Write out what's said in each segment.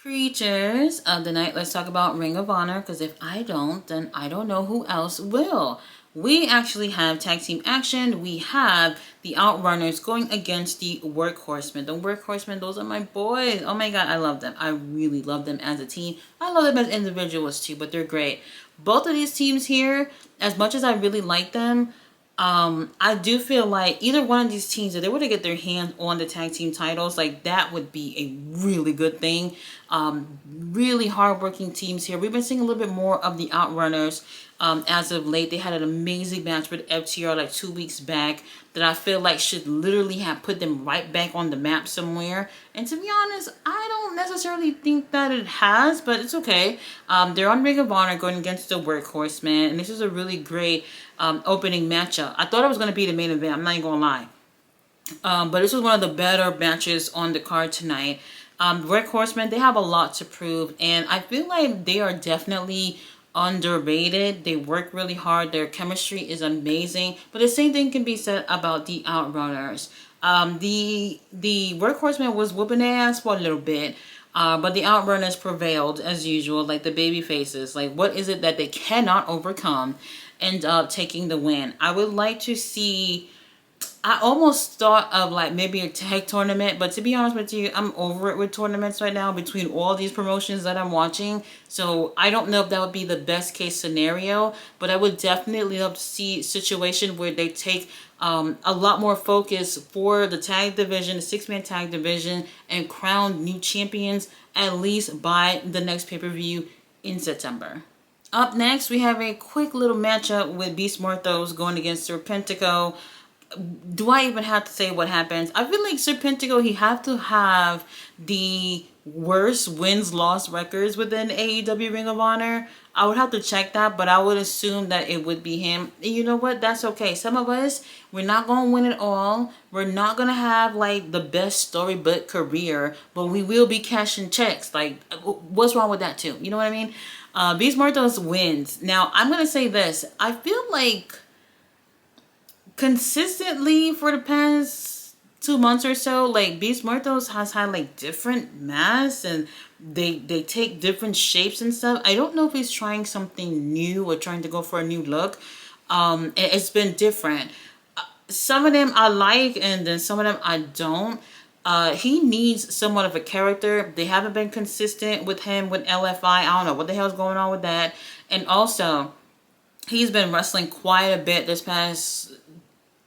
Creatures of the night, let's talk about Ring of Honor, because if I don't, then I don't know who else will. We actually have tag team action. We have the Outrunners going against the Workhorsemen. The Workhorsemen, those are my boys. Oh my god, I love them. I really love them as a team. I love them as individuals too, but they're great. Both of these teams here, as much as I really like them, I do feel like either one of these teams, if they were to get their hands on the tag team titles, like that would be a really good thing. Really hardworking teams here. We've been seeing a little bit more of the Outrunners as of late. They had an amazing match with FTR like 2 weeks back that I feel like should literally have put them right back on the map somewhere. And to be honest, I don't necessarily think that it has, but it's okay. They're on Ring of Honor going against the Workhorsemen, and this is a really great opening matchup. I thought it was going to be the main event. I'm not even going to lie. But this was one of the better matches on the card tonight. Workhorsemen, they have a lot to prove, and I feel like they are definitely underrated. They work really hard. Their chemistry is amazing. But the same thing can be said about the Outrunners. The Workhorsemen was whooping their ass for a little bit. But the Outrunners prevailed as usual, like the baby faces. Like, what is it that they cannot overcome? End up taking the win. I would like to see. I almost thought of like maybe a tag tournament, but to be honest with you, I'm over it with tournaments right now between all these promotions that I'm watching. So I don't know if that would be the best case scenario, but I would definitely love to see a situation where they take a lot more focus for the tag division, the 6-man tag division, and crown new champions at least by the next pay-per-view in September. Up next, we have a quick little matchup with Beast Morthos going against Serpentico. Do I even have to say what happens? I feel like Serpentico, he have to have the worst wins-loss records within AEW Ring of Honor. I would have to check that, but I would assume that it would be him. And you know what? That's okay. Some of us, we're not going to win it all. We're not going to have, like, the best storybook career, but we will be cashing checks. Like, what's wrong with that, too? You know what I mean? Beast Morthos wins. Now, I'm going to say this. I feel like consistently for the past 2 months or so, like Beast Morthos has had like different masks and they take different shapes and stuff. I don't know if he's trying something new or trying to go for a new look. It's been different. Some of them I like, and then some of them I don't. He needs somewhat of a character. They haven't been consistent with him with LFI. I don't know what the hell's going on with that. And also, he's been wrestling quite a bit this past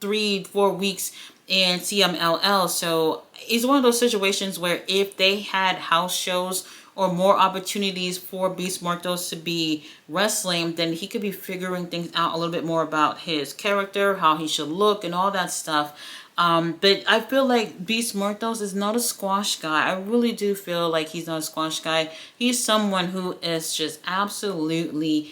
3-4 weeks in CMLL. So it's one of those situations where if they had house shows or more opportunities for Beast Morthos to be wrestling, then he could be figuring things out a little bit more about his character, how he should look, and all that stuff. But I feel like Beast Morthos is not a squash guy. I really do feel like he's not a squash guy. He's someone who is just absolutely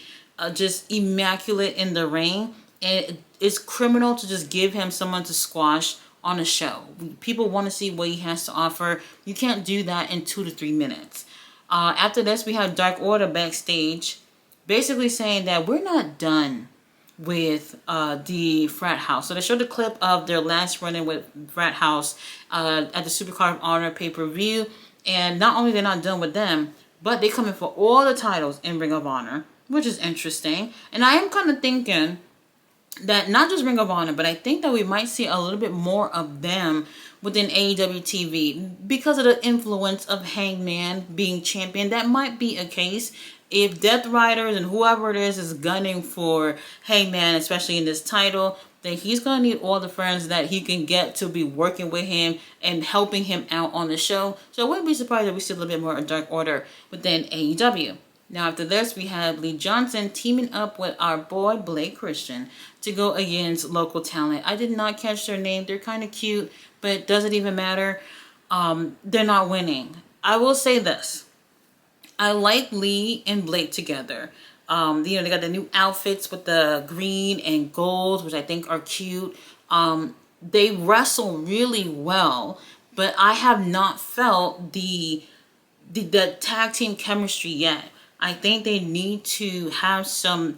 just immaculate in the ring. And it's criminal to just give him someone to squash on a show. People want to see what he has to offer. You can't do that in 2 to 3 minutes. After this, we have Dark Order backstage, basically saying that we're not done with the Frat House. So they showed a clip of their last run-in with Frat House at the Supercard of Honor pay-per-view. And not only they're not done with them, but they come in for all the titles in Ring of Honor, which is interesting. And I am kind of thinking that not just Ring of Honor, but I think that we might see a little bit more of them within AEW TV because of the influence of Hangman being champion. That might be a case if Death Riders and whoever it is gunning for Hangman, especially in this title, then he's going to need all the friends that he can get to be working with him and helping him out on the show. So I wouldn't be surprised if we see a little bit more of Dark Order within AEW. Now after this, we have Lee Johnson teaming up with our boy Blake Christian to go against local talent. I did not catch their name. They're kind of cute, but does it even matter? They're not winning. I will say this. I like Lee and Blake together. They got the new outfits with the green and gold, which I think are cute. They wrestle really well, but I have not felt the tag team chemistry yet. I think they need to have some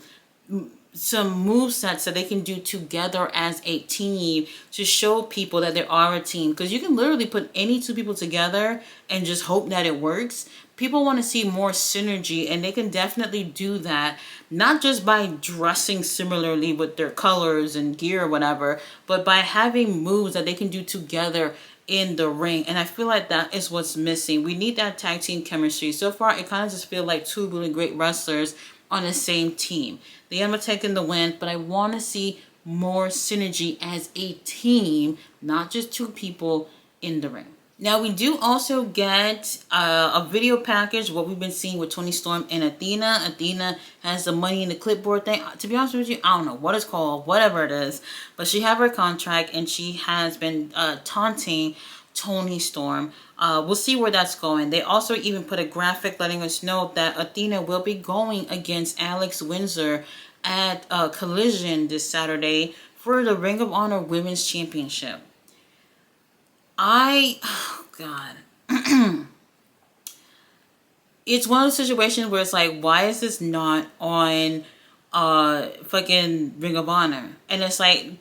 movesets that they can do together as a team to show people that they are a team. Because you can literally put any two people together and just hope that it works. people want to see more synergy, and they can definitely do that, not just by dressing similarly with their colors and gear or whatever, but by having moves that they can do together in the ring. And I feel like that is what's missing. We need that tag team chemistry. So far, it kind of just feels like two really great wrestlers on the same team. The Undertaker in the win, but I want to see more synergy as a team, not just two people in the ring. Now, we do also get a video package, what we've been seeing with Toni Storm and Athena. Athena has the money in the clipboard thing. To be honest with you, I don't know what it's called, whatever it is. But she have her contract, and she has been taunting Toni Storm. We'll see where that's going. They also even put a graphic letting us know that Athena will be going against Alex Windsor at Collision this Saturday for the Ring of Honor Women's Championship. Oh God. It's one of those situations where it's like, why is this not on fucking Ring of Honor? And it's like,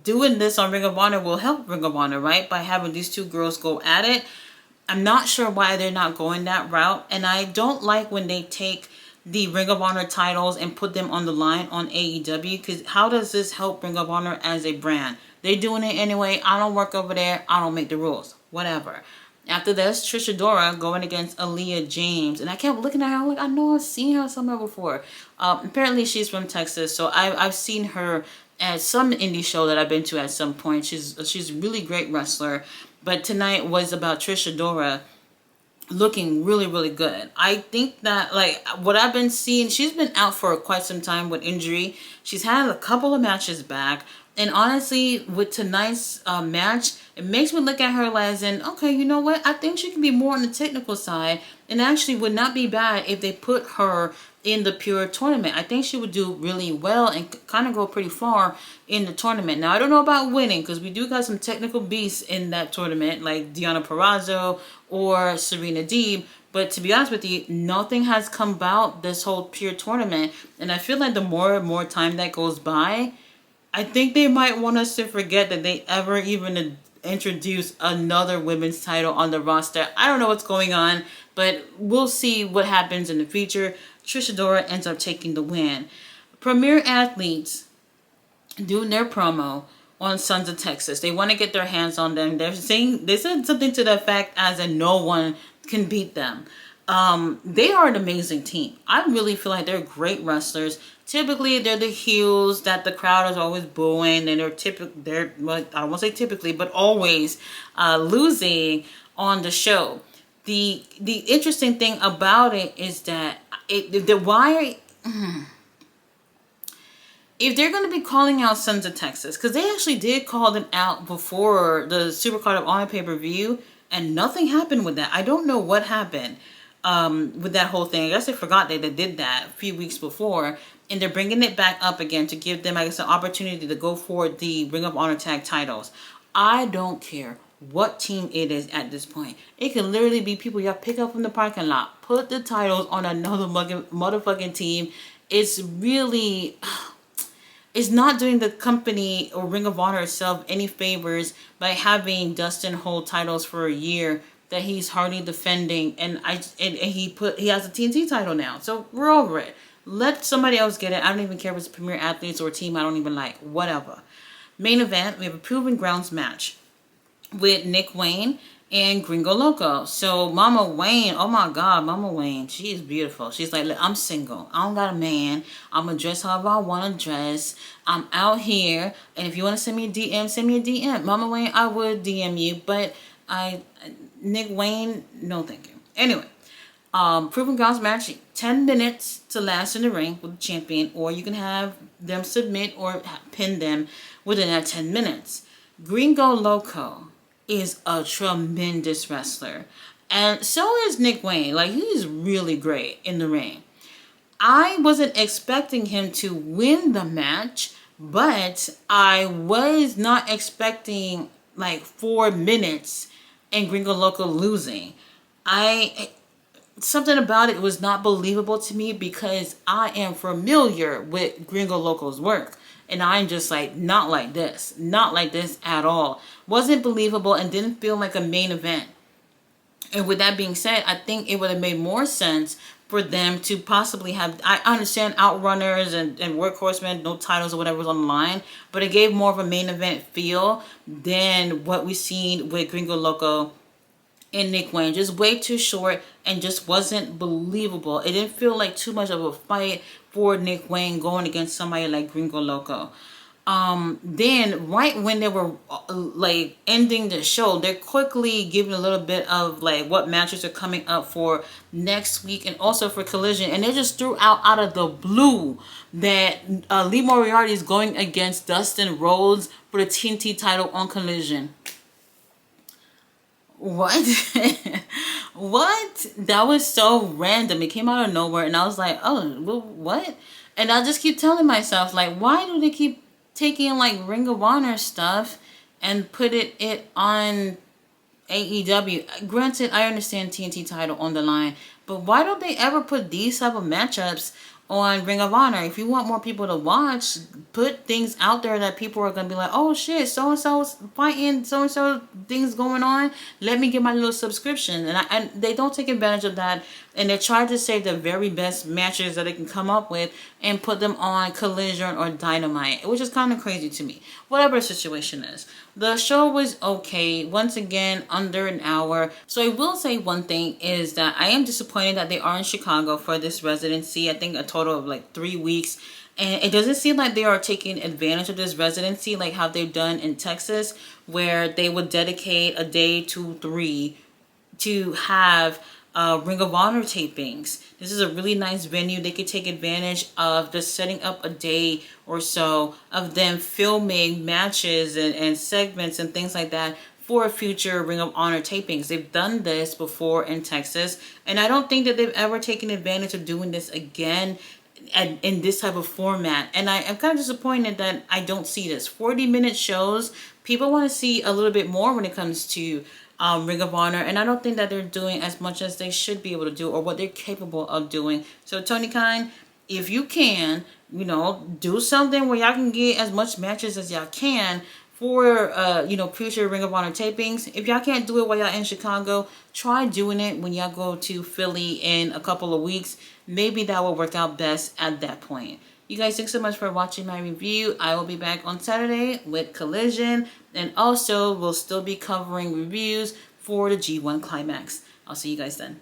doing this on Ring of Honor will help Ring of Honor, right? By having these two girls go at it. I'm not sure why they're not going that route. And I don't like when they take the Ring of Honor titles and put them on the line on AEW, because how does this help Ring of Honor as a brand? They're doing it anyway. I don't work over there. I don't make the rules. Whatever. After this, Trish Adora going against Aaliyah James. And I kept looking at her. I'm like, I know I've seen her somewhere before. Apparently, she's from Texas. So I've seen her at some indie show that I've been to at some point. She's a really great wrestler. But tonight was about Trish Adora looking really, really good. I think that, like, what I've been seeing, she's been out for quite some time with injury. She's had a couple of matches back. And honestly, with tonight's match, it makes me look at her as in, okay, you know what? I think she can be more on the technical side, and actually would not be bad if they put her in the pure tournament. I think she would do really well and kind of go pretty far in the tournament. Now, I don't know about winning, because we do got some technical beasts in that tournament, like Deonna Purrazzo or Serena Deeb. But to be honest with you, nothing has come about this whole pure tournament. And I feel like the more and more time that goes by, I think they might want us to forget that they ever even introduced another women's title on the roster. I don't know what's going on, but we'll see what happens in the future. Trish Adora ends up taking the win. Premier Athletes doing their promo on Sons of Texas. They want to get their hands on them. They said something to the effect as in no one can beat them. They are an amazing team. I really feel like they're great wrestlers. Typically, they're the heels that the crowd is always booing, and well, I don't want to say typically, but always losing on the show. The interesting thing about it is that if they're going to be calling out Sons of Texas, because they actually did call them out before the Supercard of Honor pay-per-view, and nothing happened with that. I don't know what happened with that whole thing. I guess they forgot they did that a few weeks before, and they're bringing it back up again to give them, I guess, an opportunity to go for the Ring of Honor tag titles. I don't care what team it is at this point. It can literally be people you pick up from the parking lot. Put the titles on another motherfucking team. It's really... It's not doing the company or Ring of Honor itself any favors by having Dustin hold titles for a year that he's hardly defending, and he has a TNT title now, so we're over it. Let somebody else get it. I don't even care if it's Premier Athletes or a team I don't even like. Whatever. Main event, we have a Proving Grounds match with Nick Wayne and Gringo Loco. So Mama Wayne, oh my God, Mama Wayne, she is beautiful. She's like, look, I'm single. I don't got a man. I'm going to dress however I want to dress. I'm out here. And if you want to send me a DM, send me a DM. Mama Wayne, I would DM you. But Nick Wayne, no thank you. Anyway, Proving Grounds match, 10 minutes to last in the ring with the champion. Or you can have them submit or pin them within that 10 minutes. Gringo Loco is a tremendous wrestler, and so is Nick Wayne. Like, he's really great in the ring. I wasn't expecting him to win the match, but I was not expecting like 4 minutes and Gringo Loco losing. Something about it was not believable to me, because I am familiar with Gringo Loco's work. And I'm just like, not like this. Not like this at all. Wasn't believable and didn't feel like a main event. And with that being said, I think it would have made more sense for them to possibly have. I understand Outrunners and Workhorsemen, no titles or whatever was on the line, but it gave more of a main event feel than what we seen with Gringo Loco and Nick Wayne. Just way too short and just wasn't believable. It didn't feel like too much of a fight for Nick Wayne going against somebody like Gringo Loco. Then right when they were like ending the show, they're quickly giving a little bit of like what matches are coming up for next week and also for Collision, and they just threw out of the blue that Lee Moriarty is going against Dustin Rhodes for the TNT title on Collision. What? What? That was so random. It came out of nowhere, and I was like, oh, well, what? And I just keep telling myself, like, why do they keep taking like Ring of Honor stuff and put it on AEW? Granted, I understand TNT title on the line, but why don't they ever put these type of matchups on Ring of Honor? If you want more people to watch, put things out there that people are going to be like, oh shit, so-and-so's fighting, so-and-so things going on. Let me get my little subscription. And they don't take advantage of that. And they try to save the very best matches that they can come up with and put them on Collision or Dynamite, which is kind of crazy to me. Whatever the situation is. The show was okay. Once again, under an hour. So I will say one thing is that I am disappointed that they are in Chicago for this residency. I think a total of like 3 weeks. And it doesn't seem like they are taking advantage of this residency like how they've done in Texas, where they would dedicate a day, 2, 3 to have Ring of Honor tapings. This is a really nice venue. They could take advantage of just setting up a day or so of them filming matches and segments and things like that for future Ring of Honor tapings. They've done this before in Texas, and I don't think that they've ever taken advantage of doing this again in this type of format. And I'm kind of disappointed that I don't see this. 40-minute shows, people want to see a little bit more when it comes to Ring of Honor, and I don't think that they're doing as much as they should be able to do or what they're capable of doing. So Tony Khan, if you can, do something where y'all can get as much matches as y'all can for future Ring of Honor tapings. If y'all can't do it while y'all in Chicago, try doing it when y'all go to Philly in a couple of weeks. Maybe that will work out best at that point. You guys, thanks so much for watching my review. I will be back on Saturday with Collision, and also we'll still be covering reviews for the G1 Climax. I'll see you guys then.